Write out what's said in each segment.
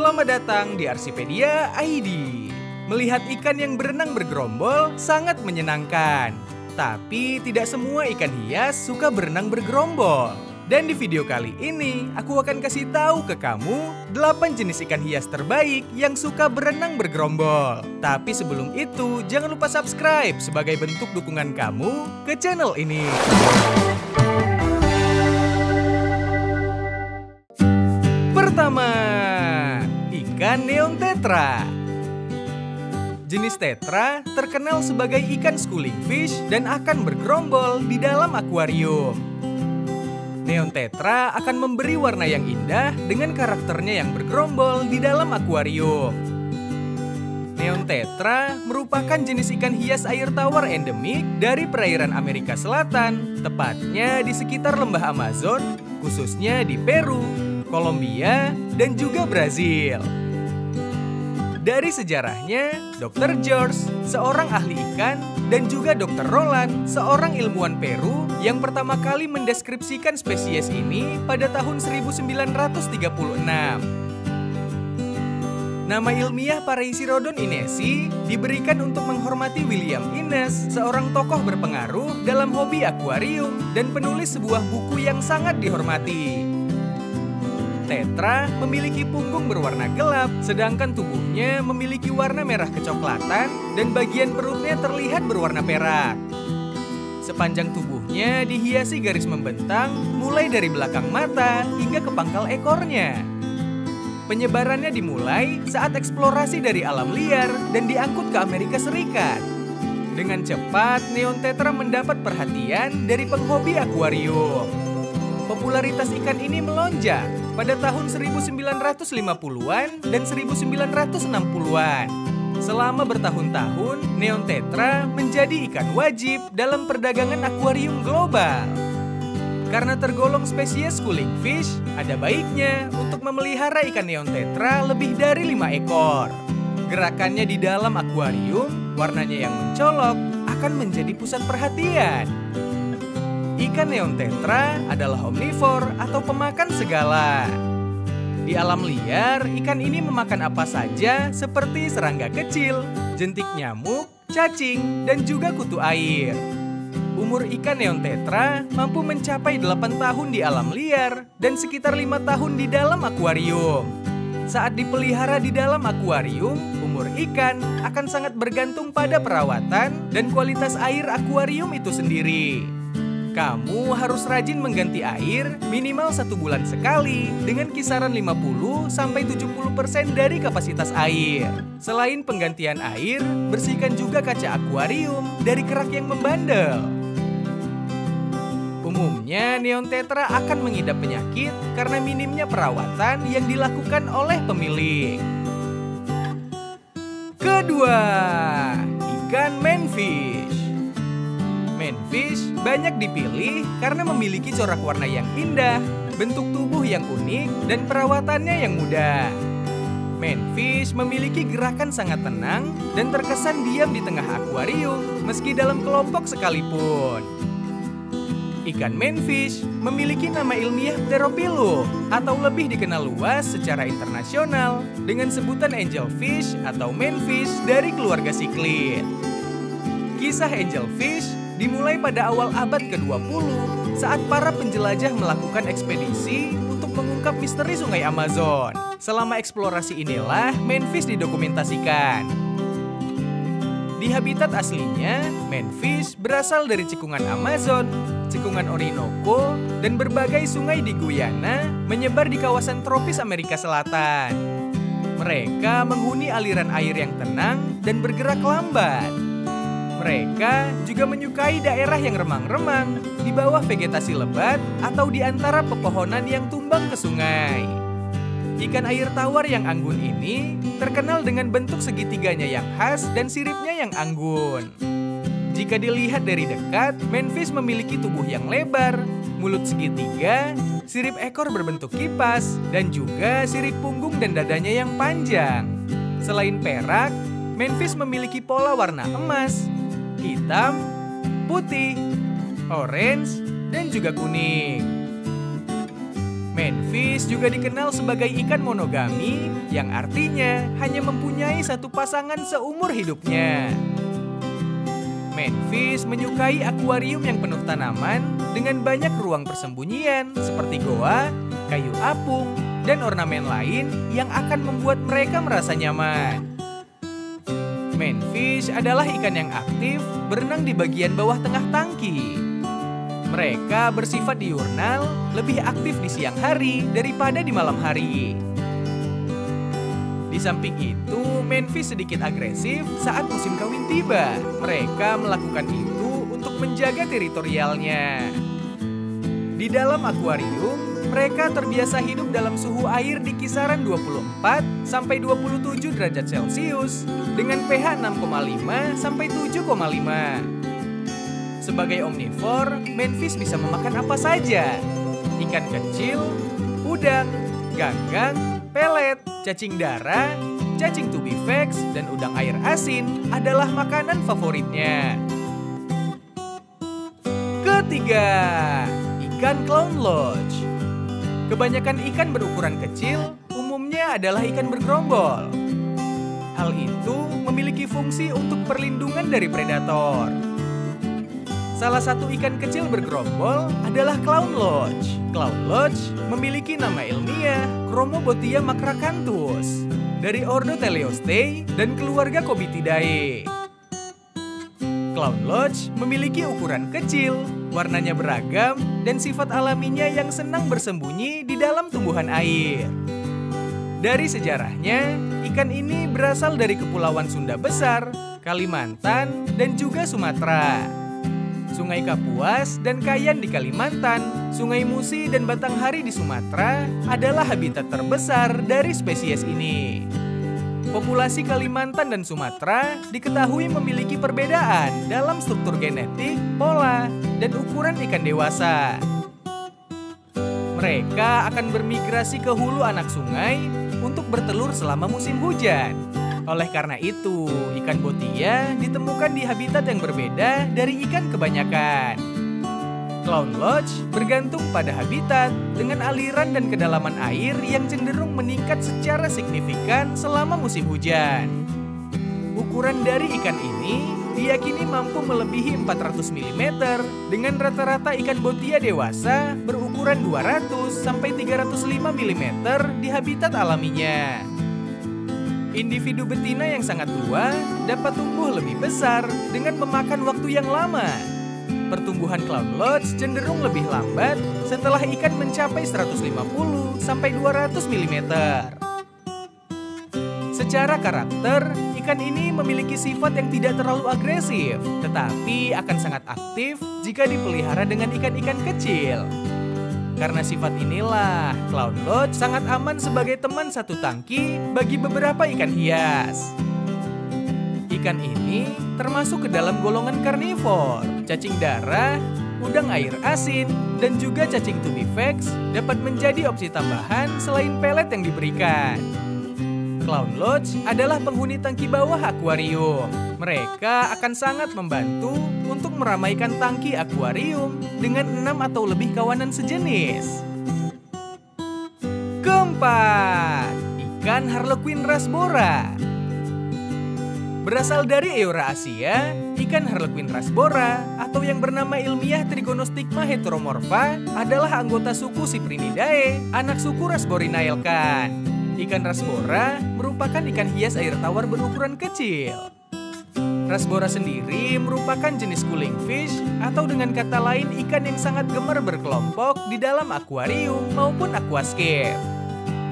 Selamat datang di Arsipedia ID. Melihat ikan yang berenang bergerombol sangat menyenangkan. Tapi tidak semua ikan hias suka berenang bergerombol. Dan di video kali ini, aku akan kasih tahu ke kamu 8 jenis ikan hias terbaik yang suka berenang bergerombol. Tapi sebelum itu, jangan lupa subscribe sebagai bentuk dukungan kamu ke channel ini. Pertama, ikan neon tetra. Jenis tetra terkenal sebagai ikan schooling fish dan akan bergerombol di dalam akuarium. Neon tetra akan memberi warna yang indah dengan karakternya yang bergerombol di dalam akuarium. Neon tetra merupakan jenis ikan hias air tawar endemik dari perairan Amerika Selatan, tepatnya di sekitar lembah Amazon, khususnya di Peru, Kolombia, dan juga Brazil. Dari sejarahnya, Dr. George, seorang ahli ikan, dan juga Dr. Roland, seorang ilmuwan Peru yang pertama kali mendeskripsikan spesies ini pada tahun 1936. Nama ilmiah Pareisirodon inesi diberikan untuk menghormati William Innes, seorang tokoh berpengaruh dalam hobi akuarium dan penulis sebuah buku yang sangat dihormati. Tetra memiliki punggung berwarna gelap, sedangkan tubuhnya memiliki warna merah kecoklatan dan bagian perutnya terlihat berwarna perak. Sepanjang tubuhnya dihiasi garis membentang mulai dari belakang mata hingga ke pangkal ekornya. Penyebarannya dimulai saat eksplorasi dari alam liar dan diangkut ke Amerika Serikat. Dengan cepat, neon tetra mendapat perhatian dari penghobi akuarium. Popularitas ikan ini melonjak pada tahun 1950-an dan 1960-an. Selama bertahun-tahun, neon tetra menjadi ikan wajib dalam perdagangan akuarium global. Karena tergolong spesies schooling fish, ada baiknya untuk memelihara ikan neon tetra lebih dari 5 ekor. Gerakannya di dalam akuarium, warnanya yang mencolok, akan menjadi pusat perhatian. Ikan neon tetra adalah omnivor atau pemakan segala. Di alam liar, ikan ini memakan apa saja seperti serangga kecil, jentik nyamuk, cacing, dan juga kutu air. Umur ikan neon tetra mampu mencapai 8 tahun di alam liar dan sekitar 5 tahun di dalam akuarium. Saat dipelihara di dalam akuarium, umur ikan akan sangat bergantung pada perawatan dan kualitas air akuarium itu sendiri. Kamu harus rajin mengganti air minimal 1 bulan sekali dengan kisaran 50-70% dari kapasitas air. Selain penggantian air, bersihkan juga kaca akuarium dari kerak yang membandel. Umumnya, neon tetra akan mengidap penyakit karena minimnya perawatan yang dilakukan oleh pemilik. Kedua, ikan manfish. Manfish banyak dipilih karena memiliki corak warna yang indah, bentuk tubuh yang unik, dan perawatannya yang mudah. Manfish memiliki gerakan sangat tenang dan terkesan diam di tengah akuarium meski dalam kelompok sekalipun. Ikan manfish memiliki nama ilmiah Pteropilum atau lebih dikenal luas secara internasional dengan sebutan angelfish atau manfish dari keluarga siklid. Kisah angelfish dimulai pada awal abad ke-20 saat para penjelajah melakukan ekspedisi untuk mengungkap misteri sungai Amazon. Selama eksplorasi inilah manfish didokumentasikan. Di habitat aslinya, manfish berasal dari cekungan Amazon, cekungan Orinoco, dan berbagai sungai di Guyana menyebar di kawasan tropis Amerika Selatan. Mereka menghuni aliran air yang tenang dan bergerak lambat. Mereka juga menyukai daerah yang remang-remang, di bawah vegetasi lebat atau di antara pepohonan yang tumbang ke sungai. Ikan air tawar yang anggun ini terkenal dengan bentuk segitiganya yang khas dan siripnya yang anggun. Jika dilihat dari dekat, manfish memiliki tubuh yang lebar, mulut segitiga, sirip ekor berbentuk kipas, dan juga sirip punggung dan dadanya yang panjang. Selain perak, manfish memiliki pola warna emas, hitam, putih, orange, dan juga kuning. Manfish juga dikenal sebagai ikan monogami, yang artinya hanya mempunyai satu pasangan seumur hidupnya. Manfish menyukai akuarium yang penuh tanaman dengan banyak ruang persembunyian seperti goa, kayu apung, dan ornamen lain yang akan membuat mereka merasa nyaman. Manfish adalah ikan yang aktif berenang di bagian bawah tengah tangki. Mereka bersifat diurnal, lebih aktif di siang hari daripada di malam hari. Di samping itu, manfish sedikit agresif saat musim kawin tiba. Mereka melakukan itu untuk menjaga teritorialnya. Di dalam akuarium, mereka terbiasa hidup dalam suhu air di kisaran 24 sampai 27 derajat Celcius dengan pH 6,5 sampai 7,5. Sebagai omnivor, manfish bisa memakan apa saja. Ikan kecil, udang, ganggang, pelet, cacing dara, cacing tubifax, dan udang air asin adalah makanan favoritnya. Ketiga, ikan clown lodge. Kebanyakan ikan berukuran kecil umumnya adalah ikan bergerombol. Hal itu memiliki fungsi untuk perlindungan dari predator. Salah satu ikan kecil bergerombol adalah clown lodge. Clown lodge memiliki nama ilmiah Chromobotia macracanthosus dari ordo Teleostei dan keluarga Cobitidae. Clown lodge memiliki ukuran kecil, warnanya beragam, dan sifat alaminya yang senang bersembunyi di dalam tumbuhan air. Dari sejarahnya, ikan ini berasal dari Kepulauan Sunda Besar, Kalimantan, dan juga Sumatera. Sungai Kapuas dan Kayan di Kalimantan, Sungai Musi dan Batanghari di Sumatera adalah habitat terbesar dari spesies ini. Populasi Kalimantan dan Sumatera diketahui memiliki perbedaan dalam struktur genetik, pola, dan ukuran ikan dewasa. Mereka akan bermigrasi ke hulu anak sungai untuk bertelur selama musim hujan. Oleh karena itu, ikan botia ditemukan di habitat yang berbeda dari ikan kebanyakan. Clown lodge bergantung pada habitat dengan aliran dan kedalaman air yang cenderung meningkat secara signifikan selama musim hujan. Ukuran dari ikan ini diyakini mampu melebihi 400 mm dengan rata-rata ikan botia dewasa berukuran 200 sampai 305 mm di habitat alaminya. Individu betina yang sangat tua dapat tumbuh lebih besar dengan memakan waktu yang lama. Pertumbuhan clown lodge cenderung lebih lambat setelah ikan mencapai 150 sampai 200 mm. Secara karakter, ikan ini memiliki sifat yang tidak terlalu agresif, tetapi akan sangat aktif jika dipelihara dengan ikan-ikan kecil. Karena sifat inilah, clown lodge sangat aman sebagai teman satu tangki bagi beberapa ikan hias. Ikan ini termasuk ke dalam golongan karnivor. Cacing dara, udang air asin, dan juga cacing tubifax dapat menjadi opsi tambahan selain pelet yang diberikan. Clown lodge adalah penghuni tangki bawah akuarium. Mereka akan sangat membantu untuk meramaikan tangki akuarium dengan 6 atau lebih kawanan sejenis. Keempat, ikan harlequin rasbora. Berasal dari Eurasia, ikan harlequin rasbora atau yang bernama ilmiah Trigonostigma heteromorpha adalah anggota suku Cyprinidae, anak suku Rasborinaelkan. Ikan rasbora merupakan ikan hias air tawar berukuran kecil. Rasbora sendiri merupakan jenis cooling fish atau dengan kata lain ikan yang sangat gemar berkelompok di dalam akuarium maupun aquascape.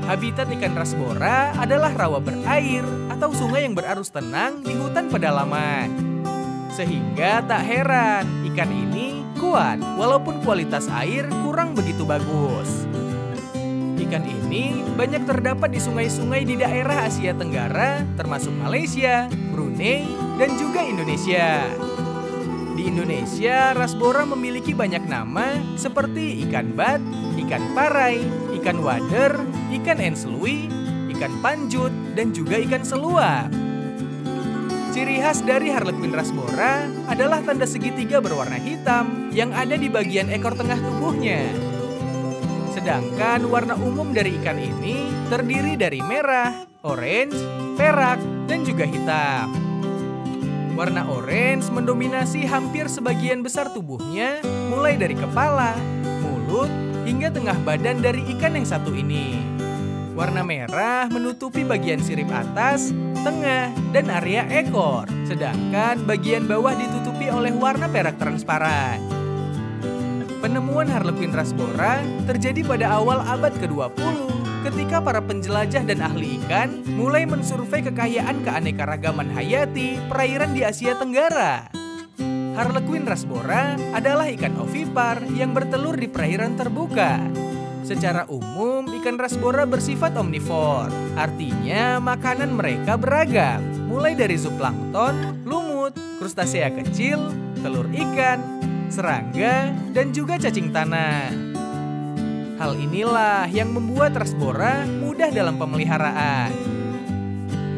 Habitat ikan rasbora adalah rawa berair atau sungai yang berarus tenang di hutan pedalaman. Sehingga tak heran ikan ini kuat walaupun kualitas air kurang begitu bagus. Ikan ini banyak terdapat di sungai-sungai di daerah Asia Tenggara, termasuk Malaysia, Brunei, dan juga Indonesia. Di Indonesia, rasbora memiliki banyak nama seperti ikan bat, ikan parai, ikan wader, ikan enselui, ikan panjut, dan juga ikan seluap. Ciri khas dari harlequin rasbora adalah tanda segitiga berwarna hitam yang ada di bagian ekor tengah tubuhnya. Sedangkan warna umum dari ikan ini terdiri dari merah, orange, perak, dan juga hitam. Warna orange mendominasi hampir sebagian besar tubuhnya, mulai dari kepala, mulut, hingga tengah badan dari ikan yang satu ini. Warna merah menutupi bagian sirip atas, tengah, dan area ekor. Sedangkan bagian bawah ditutupi oleh warna perak transparan. Penemuan Harlequin rasbora terjadi pada awal abad ke-20 ketika para penjelajah dan ahli ikan mulai mensurvei kekayaan keanekaragaman hayati perairan di Asia Tenggara. Harlequin rasbora adalah ikan ovipar yang bertelur di perairan terbuka. Secara umum, ikan rasbora bersifat omnivor, artinya makanan mereka beragam, mulai dari zooplankton, lumut, krustasea kecil, telur ikan, serangga, dan juga cacing tanah. Hal inilah yang membuat rasbora mudah dalam pemeliharaan.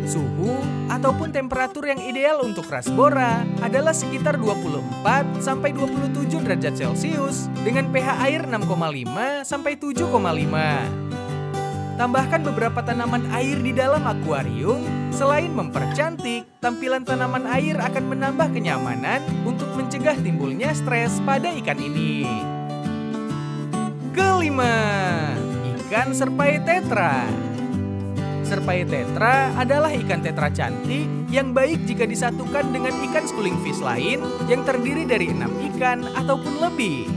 Suhu ataupun temperatur yang ideal untuk rasbora adalah sekitar 24–27 derajat Celcius dengan pH air 6,5–7,5. Tambahkan beberapa tanaman air di dalam akuarium. Selain mempercantik, tampilan tanaman air akan menambah kenyamanan untuk mencegah timbulnya stres pada ikan ini. Kelima, ikan serpai tetra. Serpai tetra adalah ikan tetra cantik yang baik jika disatukan dengan ikan schooling fish lain yang terdiri dari 6 ikan ataupun lebih.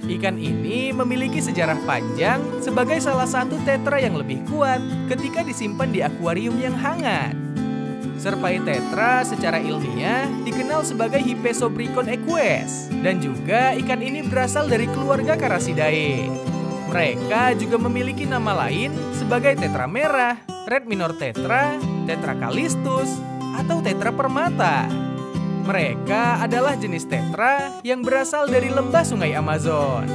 Ikan ini memiliki sejarah panjang sebagai salah satu tetra yang lebih kuat ketika disimpan di akuarium yang hangat. Serpai tetra secara ilmiah dikenal sebagai Hypesobricon eques, dan juga ikan ini berasal dari keluarga Carassidae. Mereka juga memiliki nama lain sebagai tetra merah, red minor tetra, tetra calistus, atau tetra permata. Mereka adalah jenis tetra yang berasal dari lembah sungai Amazon.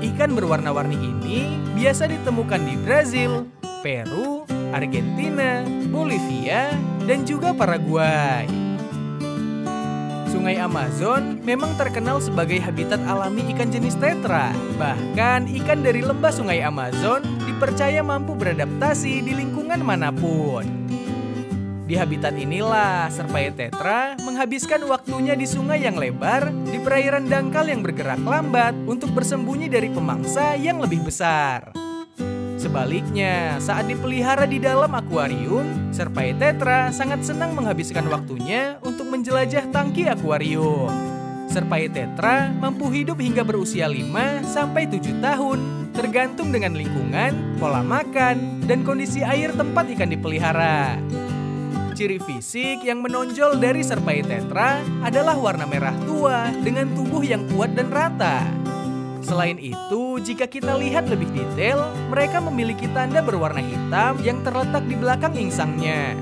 Ikan berwarna-warni ini biasa ditemukan di Brazil, Peru, Argentina, Bolivia, dan juga Paraguay. Sungai Amazon memang terkenal sebagai habitat alami ikan jenis tetra. Bahkan ikan dari lembah sungai Amazon dipercaya mampu beradaptasi di lingkungan manapun. Di habitat inilah serpai tetra menghabiskan waktunya di sungai yang lebar, di perairan dangkal yang bergerak lambat untuk bersembunyi dari pemangsa yang lebih besar. Sebaliknya, saat dipelihara di dalam akuarium, serpai tetra sangat senang menghabiskan waktunya untuk menjelajah tangki akuarium. Serpai tetra mampu hidup hingga berusia 5–7 tahun, tergantung dengan lingkungan, pola makan, dan kondisi air tempat ikan dipelihara. Ciri fisik yang menonjol dari serpai tetra adalah warna merah tua dengan tubuh yang kuat dan rata. Selain itu, jika kita lihat lebih detail, mereka memiliki tanda berwarna hitam yang terletak di belakang insangnya.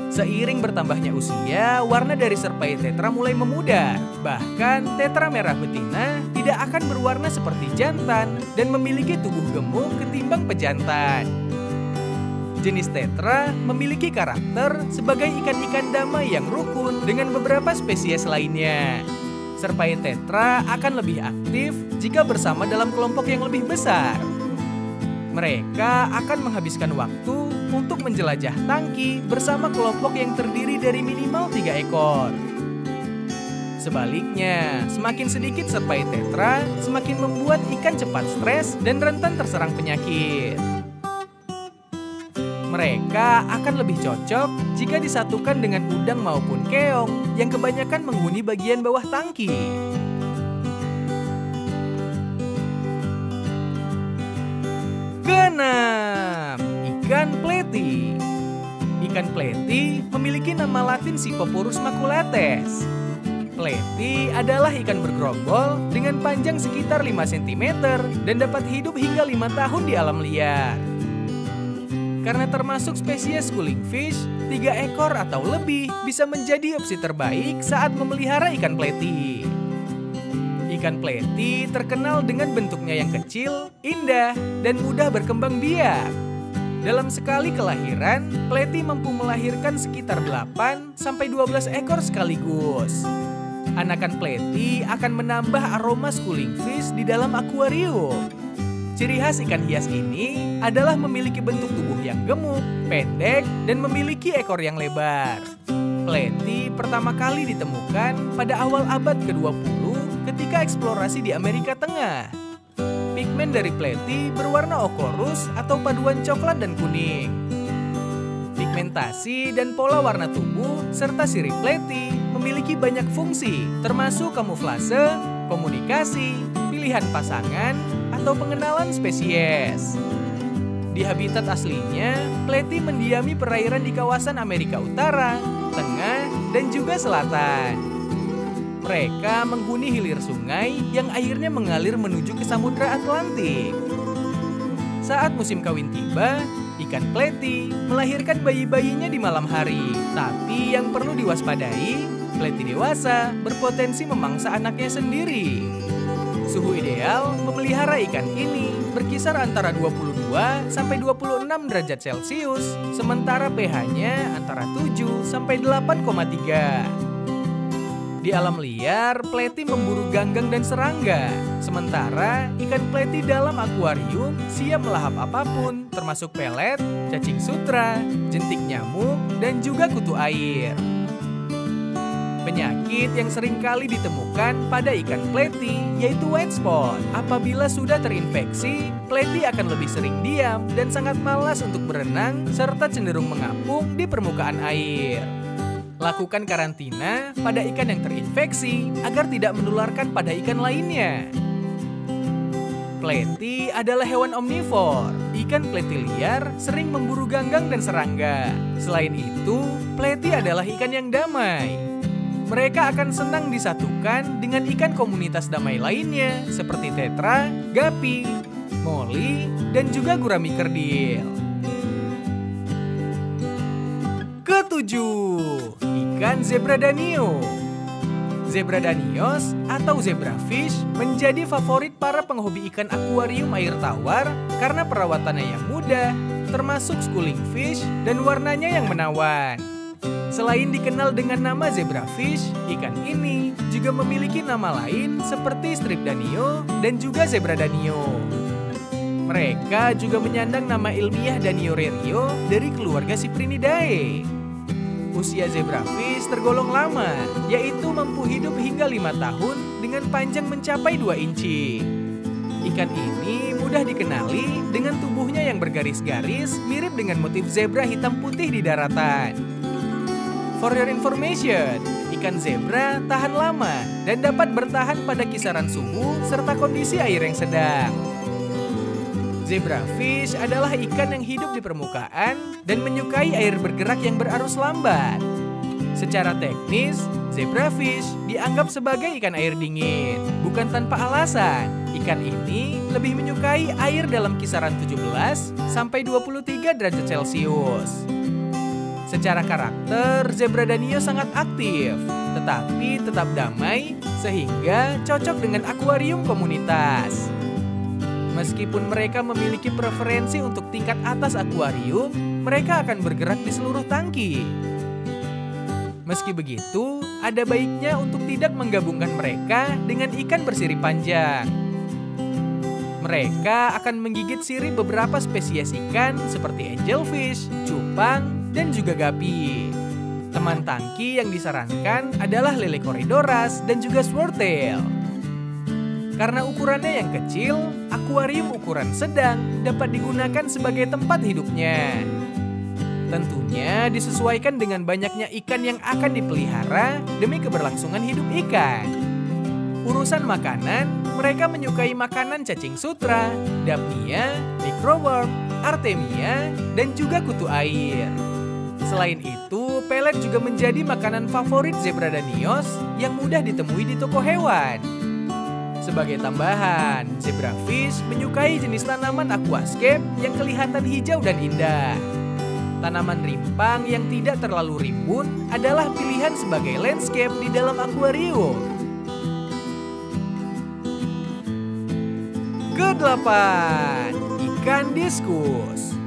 Seiring bertambahnya usia, warna dari serpai tetra mulai memudar. Bahkan, tetra merah betina tidak akan berwarna seperti jantan dan memiliki tubuh gemuk ketimbang pejantan. Jenis tetra memiliki karakter sebagai ikan-ikan damai yang rukun dengan beberapa spesies lainnya. Serpai tetra akan lebih aktif jika bersama dalam kelompok yang lebih besar. Mereka akan menghabiskan waktu untuk menjelajah tangki bersama kelompok yang terdiri dari minimal 3 ekor. Sebaliknya, semakin sedikit serpai tetra, semakin membuat ikan cepat stres dan rentan terserang penyakit. Mereka akan lebih cocok jika disatukan dengan udang maupun keong yang kebanyakan menghuni bagian bawah tangki. Keenam, ikan pleti. Ikan pleti memiliki nama latin Scyphoporus maculates. Pleti adalah ikan bergerombol dengan panjang sekitar 5 cm dan dapat hidup hingga 5 tahun di alam liar. Karena termasuk spesies schooling fish, 3 ekor atau lebih bisa menjadi opsi terbaik saat memelihara ikan pleti. Ikan pleti terkenal dengan bentuknya yang kecil, indah, dan mudah berkembang biak. Dalam sekali kelahiran, pleti mampu melahirkan sekitar 8–12 ekor sekaligus. Anakan Platy akan menambah aroma schooling fish di dalam akuarium. Ciri khas ikan hias ini adalah memiliki bentuk tubuh yang gemuk, pendek, dan memiliki ekor yang lebar. Platy pertama kali ditemukan pada awal abad ke-20 ketika eksplorasi di Amerika Tengah. Pigmen dari Platy berwarna ochorous atau paduan coklat dan kuning. Pigmentasi dan pola warna tubuh serta sirip Platy memiliki banyak fungsi, termasuk kamuflase, komunikasi, pilihan pasangan, atau pengenalan spesies. Di habitat aslinya, Platy mendiami perairan di kawasan Amerika Utara, Tengah, dan juga Selatan. Mereka menghuni hilir sungai yang airnya mengalir menuju ke Samudra Atlantik. Saat musim kawin tiba, ikan Platy melahirkan bayi-bayinya di malam hari. Tapi yang perlu diwaspadai, Platy dewasa berpotensi memangsa anaknya sendiri. Suhu ideal memelihara ikan ini berkisar antara 22 sampai 26 derajat Celcius, sementara pH-nya antara 7 sampai 8,3. Di alam liar, Platy memburu ganggang dan serangga, sementara ikan Platy dalam akuarium siap melahap apapun, termasuk pelet, cacing sutra, jentik nyamuk, dan juga kutu air. Penyakit yang sering kali ditemukan pada ikan Platy yaitu white spot. Apabila sudah terinfeksi, Platy akan lebih sering diam dan sangat malas untuk berenang serta cenderung mengapung di permukaan air. Lakukan karantina pada ikan yang terinfeksi agar tidak menularkan pada ikan lainnya. Platy adalah hewan omnivor. Ikan Platy liar sering memburu ganggang dan serangga. Selain itu, Platy adalah ikan yang damai. Mereka akan senang disatukan dengan ikan komunitas damai lainnya seperti tetra, gapi, moli, dan juga gurami kerdil. Ketujuh, ikan zebra danio. Zebra danios atau zebrafish menjadi favorit para penghobi ikan akuarium air tawar karena perawatannya yang mudah, termasuk schooling fish dan warnanya yang menawan. Selain dikenal dengan nama zebrafish, ikan ini juga memiliki nama lain seperti strip danio dan juga zebra danio. Mereka juga menyandang nama ilmiah Danio rerio dari keluarga Cyprinidae. Usia zebrafish tergolong lama, yaitu mampu hidup hingga 5 tahun dengan panjang mencapai 2 inci. Ikan ini mudah dikenali dengan tubuhnya yang bergaris-garis mirip dengan motif zebra hitam putih di daratan. For your information, ikan zebra tahan lama dan dapat bertahan pada kisaran suhu serta kondisi air yang sedang. Zebrafish adalah ikan yang hidup di permukaan dan menyukai air bergerak yang berarus lambat. Secara teknis, zebrafish dianggap sebagai ikan air dingin. Bukan tanpa alasan, ikan ini lebih menyukai air dalam kisaran 17 sampai 23 derajat Celcius. Secara karakter, zebra danio sangat aktif, tetapi tetap damai sehingga cocok dengan akuarium komunitas. Meskipun mereka memiliki preferensi untuk tingkat atas akuarium, mereka akan bergerak di seluruh tangki. Meski begitu, ada baiknya untuk tidak menggabungkan mereka dengan ikan bersirip panjang. Mereka akan menggigit sirip beberapa spesies ikan seperti angelfish, cupang, dan juga gapi. Teman tangki yang disarankan adalah lele corydoras dan juga swordtail. Karena ukurannya yang kecil, akuarium ukuran sedang dapat digunakan sebagai tempat hidupnya. Tentunya disesuaikan dengan banyaknya ikan yang akan dipelihara demi keberlangsungan hidup ikan. Urusan makanan, mereka menyukai makanan cacing sutra, daphnia, microworm, artemia, dan juga kutu air. Selain itu, pelet juga menjadi makanan favorit zebra danios yang mudah ditemui di toko hewan. Sebagai tambahan, zebrafish menyukai jenis tanaman aquascape yang kelihatan hijau dan indah. Tanaman rimpang yang tidak terlalu rimbun adalah pilihan sebagai landscape di dalam akuarium. Ke-8, ikan diskus.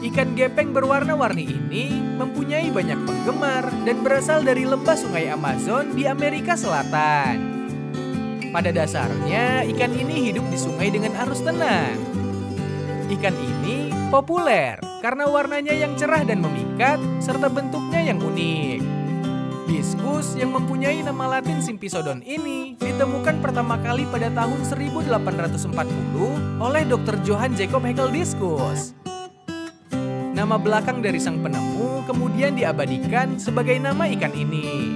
Ikan gepeng berwarna-warni ini mempunyai banyak penggemar dan berasal dari lembah sungai Amazon di Amerika Selatan. Pada dasarnya, ikan ini hidup di sungai dengan arus tenang. Ikan ini populer karena warnanya yang cerah dan memikat serta bentuknya yang unik. Diskus yang mempunyai nama Latin Sympisodon ini ditemukan pertama kali pada tahun 1840 oleh Dr. Johann Jacob Haeckel Diskus. Nama belakang dari sang penemu kemudian diabadikan sebagai nama ikan ini.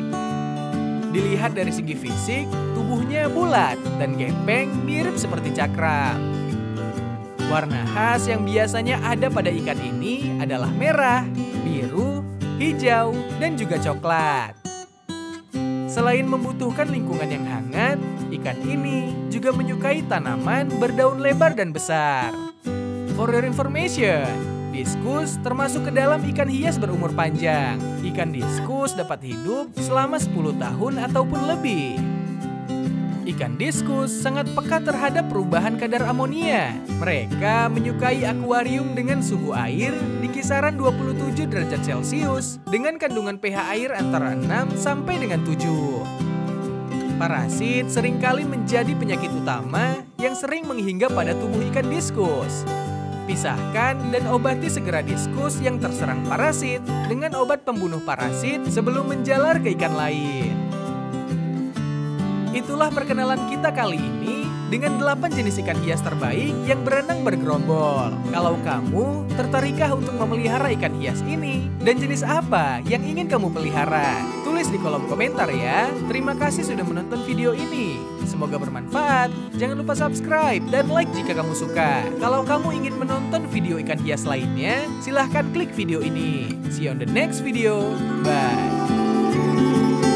Dilihat dari segi fisik, tubuhnya bulat dan gepeng mirip seperti cakram. Warna khas yang biasanya ada pada ikan ini adalah merah, biru, hijau, dan juga coklat. Selain membutuhkan lingkungan yang hangat, ikan ini juga menyukai tanaman berdaun lebar dan besar. For your information, diskus termasuk ke dalam ikan hias berumur panjang. Ikan diskus dapat hidup selama 10 tahun ataupun lebih. Ikan diskus sangat peka terhadap perubahan kadar amonia. Mereka menyukai akuarium dengan suhu air di kisaran 27 derajat Celcius dengan kandungan pH air antara 6 sampai dengan 7. Parasit seringkali menjadi penyakit utama yang sering menghinggap pada tubuh ikan diskus. Pisahkan dan obati segera diskus yang terserang parasit dengan obat pembunuh parasit sebelum menjalar ke ikan lain. Itulah perkenalan kita kali ini dengan 8 jenis ikan hias terbaik yang berenang bergerombol. Kalau kamu tertarikkah untuk memelihara ikan hias ini? Dan jenis apa yang ingin kamu pelihara? Tulis di kolom komentar ya. Terima kasih sudah menonton video ini. Semoga bermanfaat. Jangan lupa subscribe dan like jika kamu suka. Kalau kamu ingin menonton video ikan hias lainnya, silahkan klik video ini. See you on the next video. Bye.